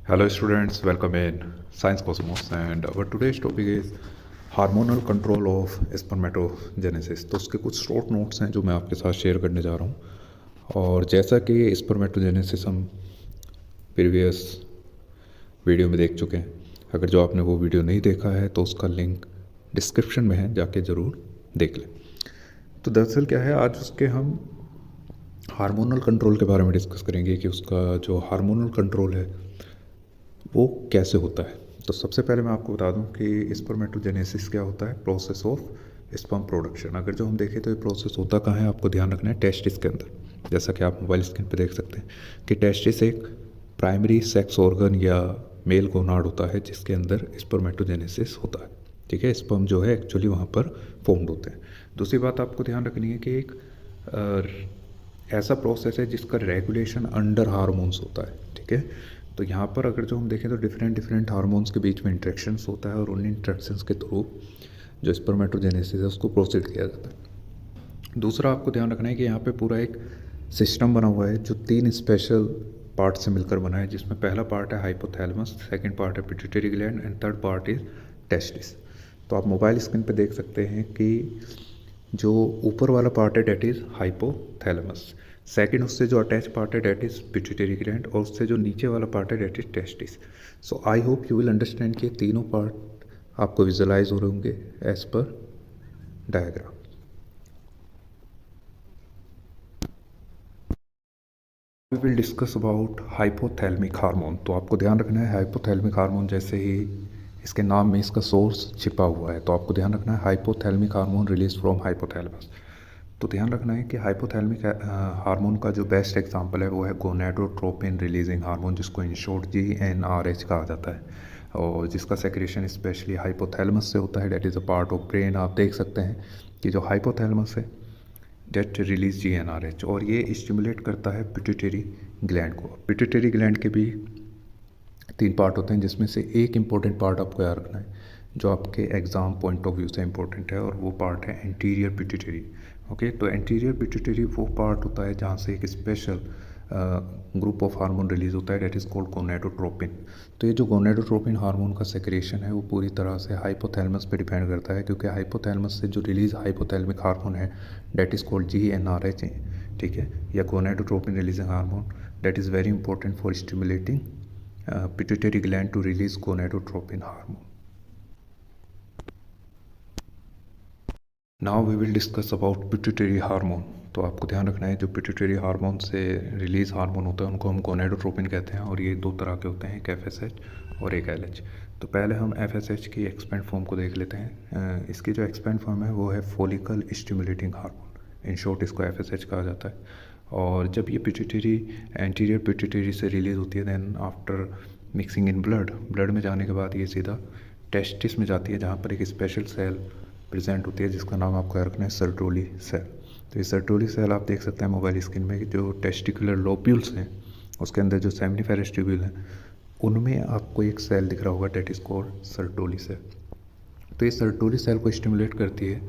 Hello students, welcome in Science Cosmos and our today's topic is hormonal control of spermatogenesis. तो उसके कुछ short notes हैं जो मैं आपके साथ शेयर करने जा रहा हूँ। और जैसा कि स्पर्मेटोजेनेसिस हम प्रीवियस वीडियो में देख चुके हैं, अगर जो आपने वो वीडियो नहीं देखा है तो उसका लिंक डिस्क्रिप्शन में है, जाके ज़रूर देख लें। तो दरअसल क्या है, आज उसके हम हार्मोनल कंट्रोल के बारे में डिस्कस करेंगे कि उसका जो हार्मोनल कंट्रोल है वो कैसे होता है। तो सबसे पहले मैं आपको बता दूं कि स्पर्मेटोजेनेसिस क्या होता है, प्रोसेस ऑफ स्पर्म प्रोडक्शन। अगर जो हम देखें तो ये प्रोसेस होता कहाँ है, आपको ध्यान रखना है टेस्टिस के अंदर। जैसा कि आप मोबाइल स्क्रीन पे देख सकते हैं कि टेस्टिस एक प्राइमरी सेक्स ऑर्गन या मेल गोनाड होता है जिसके अंदर स्पर्मेटोजेनेसिस होता है। ठीक है, स्पर्म जो है एक्चुअली वहाँ पर फॉर्म्ड होते हैं। दूसरी बात आपको ध्यान रखनी है कि एक ऐसा प्रोसेस है जिसका रेगुलेशन अंडर हार्मोन्स होता है। ठीक है, तो यहाँ पर अगर जो हम देखें तो डिफरेंट हार्मोन्स के बीच में इंट्रैक्शंस होता है और उन इंट्रैक्शंस के थ्रू जो स्पर्मेटोजेनेसिस है उसको प्रोसीड किया जाता है। दूसरा आपको ध्यान रखना है कि यहाँ पे पूरा एक सिस्टम बना हुआ है जो 3 स्पेशल पार्ट से मिलकर बना है, जिसमें पहला पार्ट है हाइपोथैलेमस, सेकंड पार्ट है pituitary gland and third part is testis. तो आप मोबाइल स्क्रीन पे देख सकते हैं कि जो ऊपर वाला पार्ट है डेट इज़ हाइपोथैलेमस, सेकंड उससे जो अटैच पार्ट है डेट इज़ पिट्यूटरी ग्लैंड, और उससे जो नीचे वाला पार्ट है that is testis. So I hope you will understand कि तीनों पार्ट आपको विजुअलाइज हो रहे होंगे as per diagram. We will discuss about hypothalamic hormone. तो आपको ध्यान रखना है हाइपोथैलेमिक हार्मोन, जैसे ही इसके नाम में इसका सोर्स छिपा हुआ है, तो आपको ध्यान रखना है hypothalamic hormone release from hypothalamus. तो ध्यान रखना है कि हाइपोथैलेमिक हार्मोन का जो बेस्ट एग्जांपल है वो है गोनेडोट्रोपिन रिलीजिंग हार्मोन, जिसको इन शॉर्ट GnRH कहा जाता है, और जिसका सेक्रेशन स्पेशली हाइपोथैलेमस से होता है, that is a part of brain. आप देख सकते हैं कि जो हाइपोथैलेमस है डेट रिलीज GnRH, और ये स्टिमुलेट करता है पिट्यूटरी ग्लैंड को। पिट्यूटरी ग्लैंड के भी 3 पार्ट होते हैं, जिसमें से एक इम्पॉर्टेंट पार्ट आपको याद रखना है जो आपके एग्ज़ाम पॉइंट ऑफ व्यू से इम्पोर्टेंट है, और वो पार्ट है एंटीरियर पिट्यूटरी। ओके, तो एंटीरियर पिट्यूटरी वो पार्ट होता है जहाँ से एक special group of hormone release होता है, डेट इज़ कॉल्ड गोनेडोट्रोपिन। तो ये जो गोनेडोट्रोपिन हार्मोन का सेक्रेशन है वो पूरी तरह से हाइपोथैलेमस पे डिपेंड करता है, क्योंकि हाइपोथैलेमस से जो रिलीज हाइपोथैलेमिक हार्मोन है डेट इज़ कॉल्ड GnRH। ठीक है, या gonadotropin releasing hormone, that is very important for stimulating pituitary gland to release gonadotropin hormone. Now we will discuss about pituitary hormone. तो आपको ध्यान रखना है जो पिट्यूटरी हार्मोन से रिलीज हार्मोन होता है उनको हम गोनेडोट्रोपिन कहते हैं, और ये 2 तरह के होते हैं, एक FSH और एक LH। तो पहले हम FSH की एक्सपेंड फॉर्म को देख लेते हैं। इसकी जो एक्सपेंड फॉर्म है वो है follicle stimulating hormone, in short इसको FSH कहा जाता है। और जब ये पिट्यूटरी एंटीरियर पिट्यूटरी से रिलीज होती है, then after mixing in blood में जाने के बाद ये सीधा टेस्टिस में जाती है, जहाँ पर एक स्पेशल सेल प्रेजेंट होती है जिसका नाम आपको याद रखना है सर्टोली सेल। तो ये सर्टोली सेल आप देख सकते हैं मोबाइल स्क्रीन में कि जो टेस्टिकुलर लोब्यूल्स हैं उसके अंदर जो सेमिनिफेरस ट्यूब्यूल हैं उनमें आपको एक सेल दिख रहा होगा, that is called Sertoli cell. तो ये सर्टोली सेल को स्टिमुलेट करती है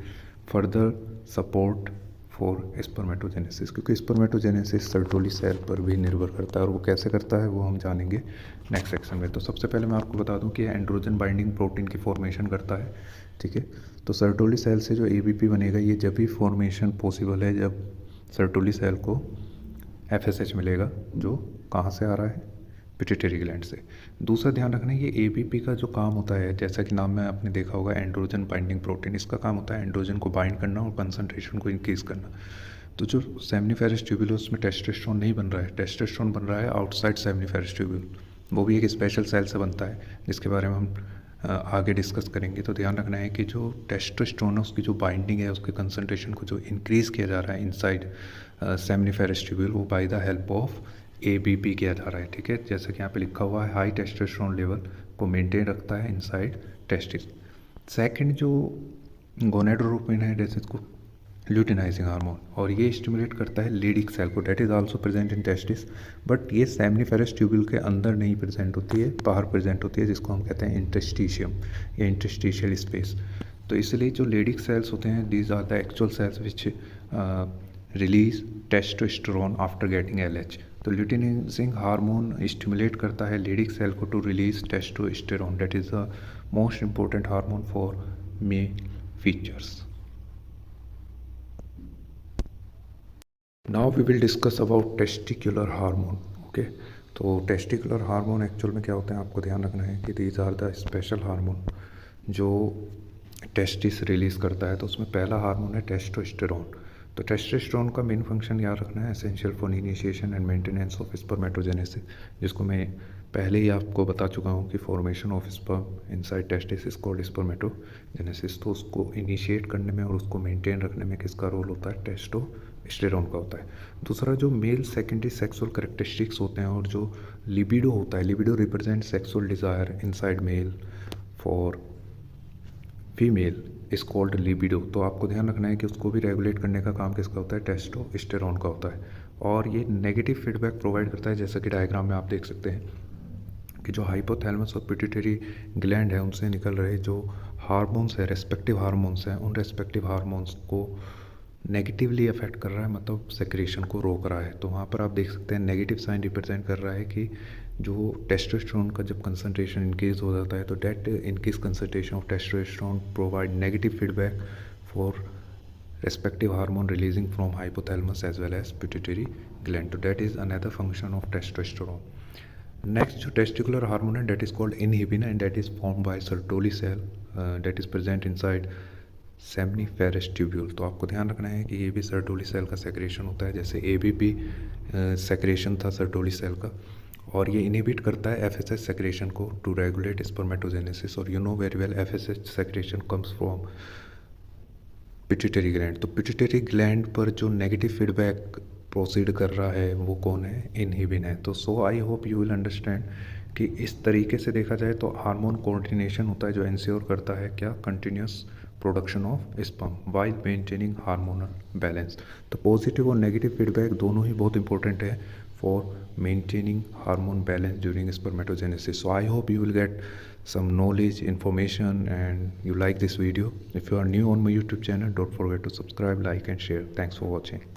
फर्दर सपोर्ट फॉर स्पर्मेटोजेनेसिस, क्योंकि स्पर्मेटोजेनेसिस सर्टोली सेल पर भी निर्भर करता है, और वो कैसे करता है वो हम जानेंगे नेक्स्ट सेक्शन में। तो सबसे पहले मैं आपको बता दूं कि एंड्रोजन बाइंडिंग प्रोटीन की फॉर्मेशन करता है। ठीक है, तो सर्टोली सेल से जो ABP बनेगा ये जब भी फॉर्मेशन पॉसिबल है जब सर्टोली सेल को FSH मिलेगा, जो कहाँ से आ रहा है, पिट्यूटरी ग्लैंड से। दूसरा ध्यान रखना है ये ABP का जो काम होता है, जैसा कि नाम में आपने देखा होगा एंड्रोजन बाइंडिंग प्रोटीन, इसका काम होता है एंड्रोजन को बाइंड करना और कंसंट्रेशन को इंक्रीज़ करना। तो जो सेमिनिफेरस ट्यूब्यूल उसमें टेस्टोस्टेरोन नहीं बन रहा है, टेस्टोस्टेरोन बन रहा है आउटसाइड सेमिनिफेरस ट्यूब्यूल, वो भी एक स्पेशल सेल से बनता है जिसके बारे में हम आगे डिस्कस करेंगे। तो ध्यान रखना है कि जो टेस्टोस्टेरोन है उसकी जो बाइंडिंग है, उसके कंसंट्रेशन को जो इंक्रीज़ किया जा रहा है इनसाइड सेमिनिफेरस ट्यूब्यूल, वो by the help of ABP किया जा रहा है। ठीक है, जैसे कि यहाँ पे लिखा हुआ है हाई टेस्टोस्टेरोन लेवल को मेंटेन रखता है इनसाइड टेस्टिस। सेकंड जो गोनेडोट्रोपिन है जैसे इसको ल्यूटिनाइजिंग हार्मोन, और ये स्टिमुलेट करता है लीडिक सेल को, that is also present in testis, but ये सेमिनिफेरस ट्यूब्यूल के अंदर नहीं प्रेजेंट होती है, बाहर प्रेजेंट होती है, जिसको हम कहते हैं इंटरस्टिशियम या इंटरस्टिशियल स्पेस। तो इसलिए जो लीडिक सेल्स होते हैं these are the actual cells which release testosterone after getting LH। तो ल्यूटिनाइजिंग हार्मोन स्टिमुलेट करता है लेडिक सेल को to release testosterone, that is the most important hormone for male features. Now we will discuss about testicular hormone. Okay, तो testicular hormone actual में क्या होते हैं आपको ध्यान रखना है कि these are the special hormone जो टेस्टिस रिलीज़ करता है. तो उसमें पहला हार्मोन है टेस्टोस्टेरोन. तो टेस्टोस्टेरोन का मेन फंक्शन याद रखना है, essential for initiation and maintenance of spermatogenesis, जिसको मैं पहले ही आपको बता चुका हूँ कि formation of sperm inside testis is called spermatogenesis. तो उसको इनिशिएट करने में और उसको मेंटेन रखने में किसका रोल होता है? टेस्टोस्टेरोन का होता है. दूसरा जो मेल सेकेंडरी सेक्सुअल कैरेक्टरिस्टिक्स होते हैं और जो लिबिडो होता है, libido represent sexual desire inside male for female is called libido. तो आपको ध्यान रखना है कि उसको भी रेगुलेट करने का काम किसका होता है? टेस्टोस्टेरोन का होता है. और ये नेगेटिव फीडबैक प्रोवाइड करता है, जैसा कि डायग्राम में आप देख सकते हैं कि जो हाइपोथैलेमस और पिट्यूटरी ग्लैंड है उनसे निकल रहे जो हार्मोन्स है, रेस्पेक्टिव हार्मोन्स हैं, उन रेस्पेक्टिव हार्मोन्स को नेगेटिवली अफेक्ट कर रहा है, मतलब सेक्रेशन को रोक रहा है. तो वहाँ पर आप देख सकते हैं नेगेटिव साइन रिप्रेजेंट कर रहा है कि जो टेस्टोस्टेरोन का जब कंसंट्रेशन इंक्रीज हो जाता है तो that increase concentration of testosterone provide negative feedback for respective hormone releasing from hypothalamus as well as pituitary gland. So that is another function of testosterone. Next जो testicular hormone है that is called inhibin and that is formed by Sertoli cell that is present inside seminiferous tubule. तो आपको ध्यान रखना है कि ये भी सर्टोली सेल का सेक्रेशन होता है, जैसे ABP सेक्रेशन था सर्टोली सेल का, और ये इनहिबिट करता है FSH सेक्रेशन को टू रेगुलेट स्पर्मेटोजेनेसिस. और you know very well FSH secretion comes from pituitary gland. तो पिट्यूटरी ग्लैंड पर जो नेगेटिव फीडबैक प्रोसीड कर रहा है वो कौन है? इनहिबिन है. तो so I hope you will understand कि इस तरीके से देखा जाए तो हार्मोन कोऑर्डिनेशन होता है जो इंश्योर करता है क्या? Continuous production of sperm while maintaining hormonal balance. तो पॉजिटिव और नेगेटिव फीडबैक दोनों ही बहुत इंपॉर्टेंट है for maintaining hormone balance during spermatogenesis. So I hope you will get some knowledge, information, and you like this video. If you are new on my YouTube channel, don't forget to subscribe, like and share. Thanks for watching.